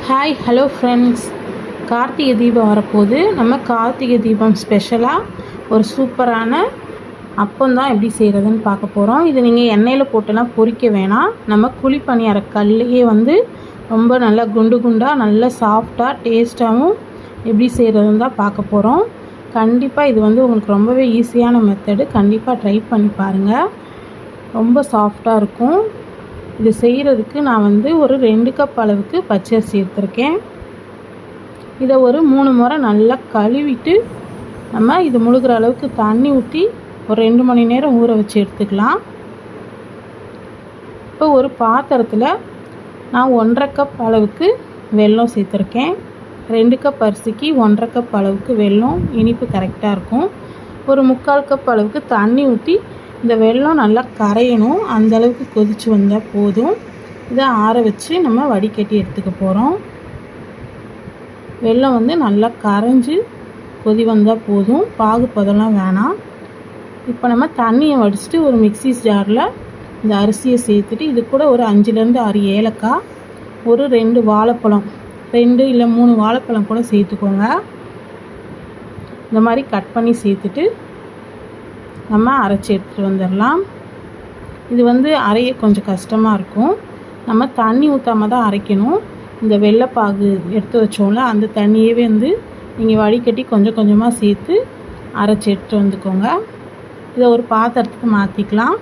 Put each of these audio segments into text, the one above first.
Hi hello friends, Karthigai Deepam வரப்போகுது. நம்ம கார்த்திகை தீபம் ஸ்பெஷலாக ஒரு சூப்பரான அப்பந்தான் எப்படி செய்கிறதுன்னு பார்க்க போகிறோம். இது நீங்கள் எண்ணெயில் போட்டுலாம் பொரிக்க வேணாம். நம்ம குழிப்பணியார கல்லையே ரொம்ப நல்லா குண்டு குண்டாக நல்லா சாஃப்டாக டேஸ்ட்டாகவும் எப்படி செய்கிறதுன்னு தான் பார்க்க போகிறோம். கண்டிப்பாக இது உங்களுக்கு ரொம்பவே ஈஸியான மெத்தடு. கண்டிப்பாக ட்ரை பண்ணி பாருங்கள். ரொம்ப சாஃப்டாக இருக்கும். இது செய்கிறதுக்கு நான் ஒரு 2 கப் அளவுக்கு பச்சரிசி எடுத்திருக்கேன். இதை ஒரு 3 முறை நல்லா கழுவிட்டு நம்ம இது முழுகிற அளவுக்கு தண்ணி ஊற்றி ஒரு 2 மணி நேரம் ஊற வச்சு எடுத்துக்கலாம். இப்போ ஒரு பாத்திரத்தில் நான் 1.5 கப் அளவுக்கு வெல்லம் சேர்த்துருக்கேன். 2 கப் அரிசிக்கு 1.5 கப் அளவுக்கு வெல்லம், இனிப்பு கரெக்டாக இருக்கும். ஒரு 3/4 கப் அளவுக்கு தண்ணி ஊற்றி இந்த வெல்லம் நல்லா கரையணும். அந்தளவுக்கு கொதித்து வந்தால் போதும். இதை ஆற வச்சு நம்ம வடிகட்டி எடுத்துக்க போகிறோம். வெல்லம் நல்லா கரைஞ்சி கொதி வந்தால் போதும். பாகு பதம்லாம் வேணாம். இப்போ நம்ம தண்ணியை வடிச்சிட்டு ஒரு மிக்ஸி ஜாரில் இந்த அரிசியை சேர்த்துட்டு இது கூட ஒரு 5லேருந்து 6 ஏலக்காய், ஒரு 2 வாழைப்பழம், 2 இல்லை 3 வாழைப்பழம் கூட சேர்த்துக்கோங்க. இந்த மாதிரி கட் பண்ணி சேர்த்துட்டு நம்ம அரைச்சி எடுத்துகிட்டு வந்துடலாம். இது அரைய கொஞ்சம் கஷ்டமாக இருக்கும். நம்ம தண்ணி ஊற்றாம தான் அரைக்கணும். இந்த வெள்ளைப்பாகு எடுத்து வச்சோம்ல, அந்த தண்ணியவே நீங்கள் வடிகட்டி கொஞ்சம் கொஞ்சமாக சேர்த்து அரைச்சி எடுத்துகிட்டு வந்துக்கோங்க. இதை ஒரு பாத்திரத்துக்கு மாற்றிக்கலாம்.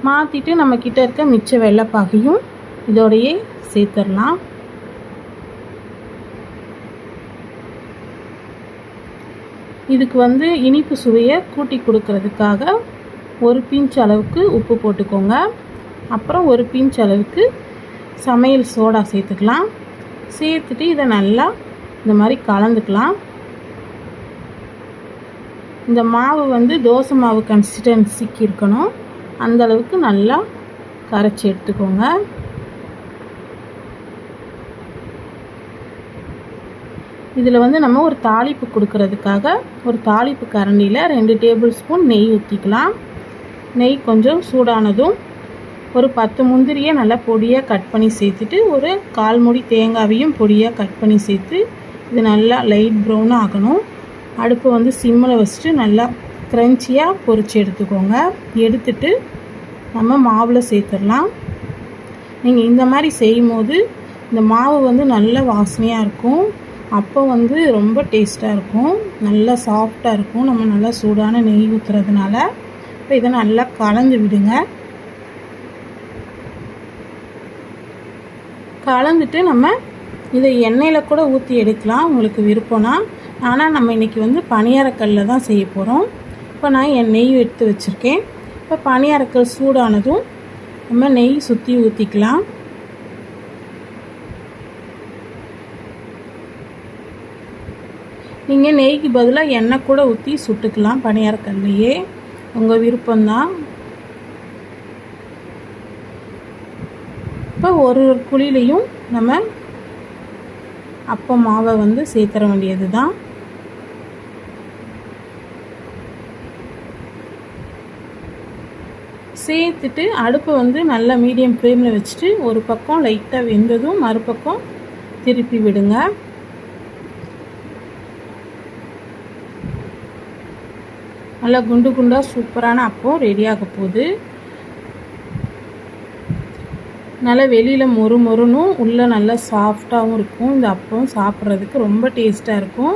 மாற்றிட்டு நம்மக்கிட்ட இருக்க மிச்ச வெள்ளைப்பாகையும் இதோடையே சேர்த்துடலாம். இதுக்கு இனிப்பு சுவையை கூட்டி கொடுக்கறதுக்காக ஒரு பிஞ்ச் அளவுக்கு உப்பு போட்டுக்கோங்க. அப்புறம் ஒரு பிஞ்ச் அளவுக்கு சமையல் சோடா சேர்த்துக்கலாம். சேர்த்துட்டு இதை நல்லா இந்த மாதிரி கலந்துக்கலாம். இந்த மாவு தோசை மாவு கன்சிஸ்டன்சிக்கு இருக்கணும். அந்தளவுக்கு நல்லா கரைச்சி எடுத்துக்கோங்க. இதில் நம்ம ஒரு தாளிப்பு கொடுக்கறதுக்காக ஒரு தாளிப்பு கரண்டியில் 2 டேபிள் ஸ்பூன் நெய் ஊற்றிக்கலாம். நெய் கொஞ்சம் சூடானதும் ஒரு 10 முந்திரியை நல்லா பொடியாக கட் பண்ணி சேர்த்துட்டு ஒரு 1/4 மூடி தேங்காவையும் பொடியாக கட் பண்ணி சேர்த்து இது நல்லா லைட் ப்ரௌன் ஆகணும். அடுப்பு சிம்மில் வச்சுட்டு நல்லா க்ரன்ச்சியாக பொரித்து எடுத்துக்கோங்க. எடுத்துட்டு நம்ம மாவில் சேர்த்துடலாம். நீங்கள் இந்த மாதிரி செய்யும் போது இந்த மாவு நல்ல வாசனையாக இருக்கும். அப்போ ரொம்ப டேஸ்ட்டாக இருக்கும். நல்லா சாஃப்டாக இருக்கும். நம்ம நல்லா சூடான நெய் ஊற்றுறதுனால. இப்போ இதை நல்லா கலந்து விடுங்க. கலந்துட்டு நம்ம இதை எண்ணெயில் கூட ஊற்றி எடுக்கலாம் உங்களுக்கு விருப்பம்னா. ஆனால் நம்ம இன்றைக்கி பணியாரக்கல்லில் தான் செய்ய போகிறோம். இப்போ நான் என் நெய் எடுத்து வச்சுருக்கேன். இப்போ பணியாரக்கல் சூடானதும் நம்ம நெய் சுற்றி ஊற்றிக்கலாம். நீங்கள் நெய்க்கு பதிலாக எண்ணெய் கூட ஊற்றி சுட்டுக்கலாம் பணியாரக்கல்லையே, உங்கள் விருப்பம்தான். இப்போ ஒரு குழிலையும் நம்ம அப்போ மாவை சேர்த்துற வேண்டியது தான். சேர்த்துட்டு அடுப்பை நல்லா மீடியம் ஃப்ளேமில் வச்சுட்டு ஒரு பக்கம் லைட்டாக வெந்ததும் மறுபக்கம் திருப்பி விடுங்க. நல்லா குண்டு குண்டாக சூப்பரான அப்பம் ரெடியாக போகுது. நல்லா வெளியில் மொறு மொறுனும் உள்ளே நல்லா சாஃப்டாகவும் இருக்கும். இந்த அப்பம் சாப்பிட்றதுக்கு ரொம்ப டேஸ்ட்டாக இருக்கும்.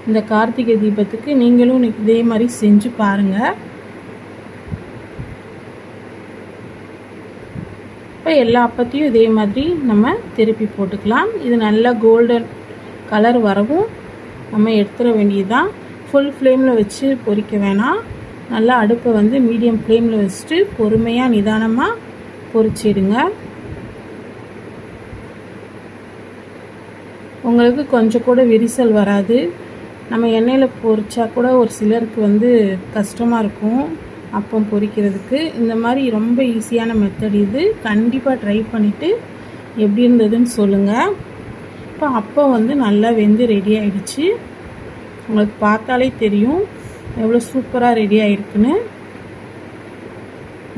இந்த கார்த்திகை தீபத்துக்கு நீங்களும் இதே மாதிரி செஞ்சு பாருங்கள். இப்போ எல்லா அப்பத்தையும் இதே மாதிரி நம்ம திருப்பி போட்டுக்கலாம். இது நல்லா கோல்டன் கலர் வரவும் நம்ம எடுத்துட வேண்டியதுதான். ஃபுல் ஃப்ளேமில் வச்சு பொரிக்க வேணாம். நல்லா அடுப்பை மீடியம் ஃப்ளேமில் வச்சுட்டு பொறுமையாக நிதானமாக பொரிச்சிடுங்க. உங்களுக்கு கொஞ்சம் கூட விரிசல் வராது. நம்ம எண்ணெயில் பொரிச்சா கூட ஒரு சிலருக்கு கஷ்டமாக இருக்கும் அப்பம் பொரிக்கிறதுக்கு. இந்த மாதிரி ரொம்ப ஈஸியான மெத்தட் இது. கண்டிப்பாக ட்ரை பண்ணிவிட்டு எப்படி இருந்ததுன்னு சொல்லுங்கள். இப்போ அப்பம் நல்லா வெந்து ரெடி ஆகிடுச்சு. உங்களுக்கு பார்த்தாலே தெரியும் எவ்வளோ சூப்பராக ரெடி ஆகிருக்குன்னு.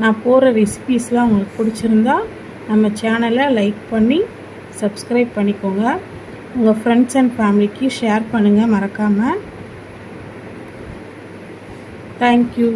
நான் போடுற ரெசிபீஸ்லாம் உங்களுக்கு பிடிச்சிருந்தா நம்ம சேனலை லைக் பண்ணி சப்ஸ்கிரைப் பண்ணிக்கோங்க. உங்கள் ஃப்ரெண்ட்ஸ் அண்ட் ஃபேமிலிக்கு ஷேர் பண்ணுங்கள் மறக்காமல். தேங்க்யூ.